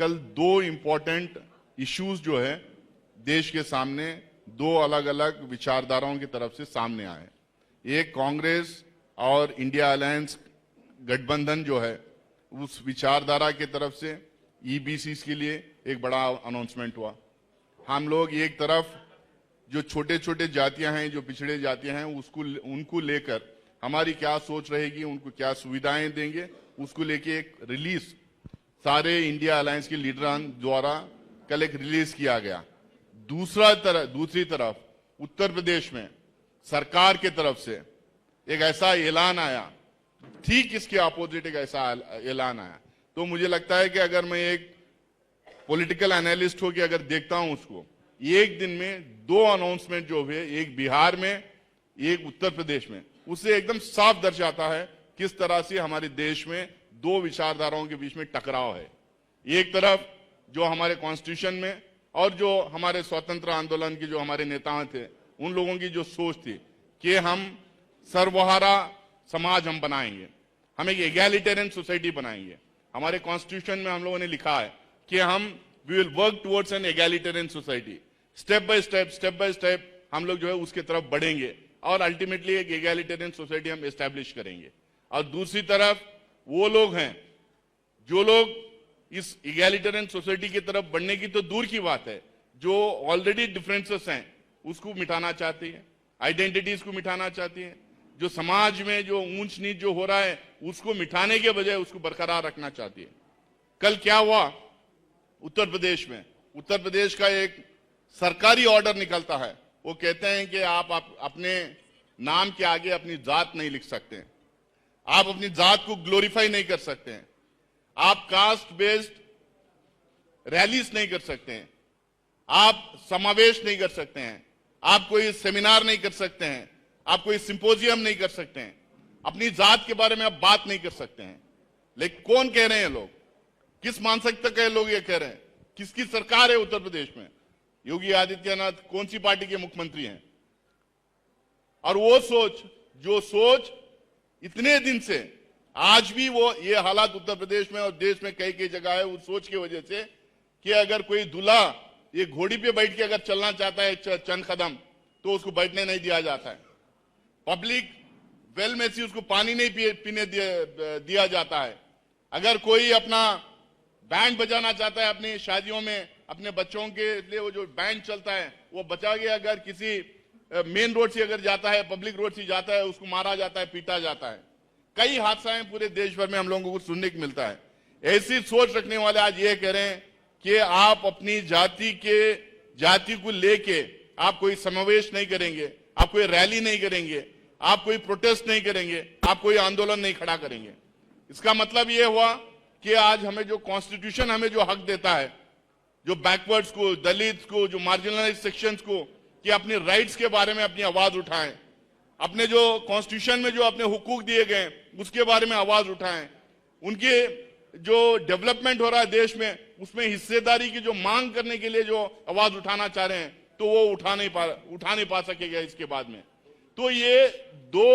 कल दो important issues जो है देश के सामने दो अलग अलग विचारधाराओं की तरफ से सामने आए। एक कांग्रेस और इंडिया अलायंस गठबंधन जो है उस विचारधारा की तरफ से ईबीसी के लिए एक बड़ा अनाउंसमेंट हुआ। हम लोग एक तरफ जो छोटे छोटे जातियां हैं, जो पिछड़े जातियां हैं, उनको लेकर हमारी क्या सोच रहेगी, उनको क्या सुविधाएं देंगे, उसको लेके एक रिलीज सारे इंडिया अलायंस के लीडरान द्वारा कल एक रिलीज किया गया। दूसरी तरफ उत्तर प्रदेश में सरकार के तरफ से एक ऐसा ऐलान आया, ठीक इसके अपोजिट एक ऐसा ऐलान आया। तो मुझे लगता है कि अगर मैं एक पॉलिटिकल एनालिस्ट हो के अगर देखता हूं उसको, एक दिन में दो अनाउंसमेंट जो हुए, एक बिहार में एक उत्तर प्रदेश में, उससे एकदम साफ दर्शाता है किस तरह से हमारे देश में दो विचारधाराओं के बीच में टकराव है। एक तरफ जो हमारे कॉन्स्टिट्यूशन में और जो हमारे स्वतंत्र आंदोलन के जो हमारे नेताओं थे, उन लोगों की जो सोच थी कि हम सर्वहारा समाज हम बनाएंगे, हम एक एगैलिटेरियन सोसाइटी बनाएंगे। हमारे कॉन्स्टिट्यूशन में हम लोगों ने लिखा है कि हम we will work towards an egalitarian society. Step by step हम लोग जो है उसके तरफ बढ़ेंगे और अल्टीमेटली एक एगैलिटेरियन सोसाइटी हम एस्टैब्लिश करेंगे। और दूसरी तरफ वो लोग हैं जो लोग इस इगैलिटेरियन सोसाइटी की तरफ बढ़ने की तो दूर की बात है, जो ऑलरेडी डिफरेंसेस हैं उसको मिटाना चाहती है, आइडेंटिटीज को मिटाना चाहती है, जो समाज में जो ऊंच नीच जो हो रहा है उसको मिटाने के बजाय उसको बरकरार रखना चाहती है। कल क्या हुआ उत्तर प्रदेश में? उत्तर प्रदेश का एक सरकारी ऑर्डर निकलता है, वो कहते हैं कि आप अपने नाम के आगे अपनी जात नहीं लिख सकते हैं, आप अपनी जात को ग्लोरीफाई नहीं कर सकते हैं, आप कास्ट बेस्ड रैलीज नहीं कर सकते हैं, आप समावेश नहीं कर सकते हैं, आप कोई सेमिनार नहीं कर सकते हैं, आप कोई सिंपोजियम नहीं कर सकते हैं, अपनी जात के बारे में आप बात नहीं कर सकते हैं। लेकिन कौन कह रहे हैं लोग? किस मानसिकता के लोग ये कह रहे हैं? किसकी सरकार है उत्तर प्रदेश में? योगी आदित्यनाथ कौन सी पार्टी के मुख्यमंत्री हैं? और वो सोच इतने दिन से आज भी वो ये हालात उत्तर प्रदेश में और देश में कई जगह है, उस सोच की वजह से कि अगर कोई दूल्हा ये घोड़ी पे बैठ के अगर चलना चाहता है चंद कदम तो उसको बैठने नहीं दिया जाता है। पब्लिक वेल में से उसको पानी नहीं पीने दिया जाता है। अगर कोई अपना बैंड बजाना चाहता है अपनी शादियों में अपने बच्चों के लिए, वो जो बैंड चलता है वो बचा के अगर किसी मेन रोड से अगर जाता है, पब्लिक रोड से जाता है, उसको मारा जाता है, पीटा जाता है। कई हादसाएं पूरे देश भर में हम लोगों को सुनने को मिलता है। ऐसी सोच रखने वाले आज ये कह रहे हैं कि आप अपनी जाति को लेके आप कोई समावेश नहीं करेंगे, आप कोई रैली नहीं करेंगे, आप कोई प्रोटेस्ट नहीं करेंगे, आप कोई आंदोलन नहीं खड़ा करेंगे। इसका मतलब ये हुआ कि आज हमें जो कॉन्स्टिट्यूशन हमें जो हक देता है, जो बैकवर्ड्स को, दलित को, जो मार्जिनलाइज सेक्शंस को, कि अपने राइट्स के बारे में अपनी आवाज उठाएं, अपने जो कॉन्स्टिट्यूशन में जो अपने हुकूक दिए गए उसके बारे में आवाज उठाएं, उनके जो डेवलपमेंट हो रहा है देश में उसमें हिस्सेदारी की जो मांग करने के लिए जो आवाज उठाना चाह रहे हैं तो वो उठा नहीं पा सकेगा इसके बाद में। तो ये दो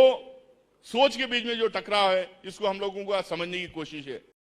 सोच के बीच में जो टकराव है इसको हम लोगों को समझने की कोशिश है।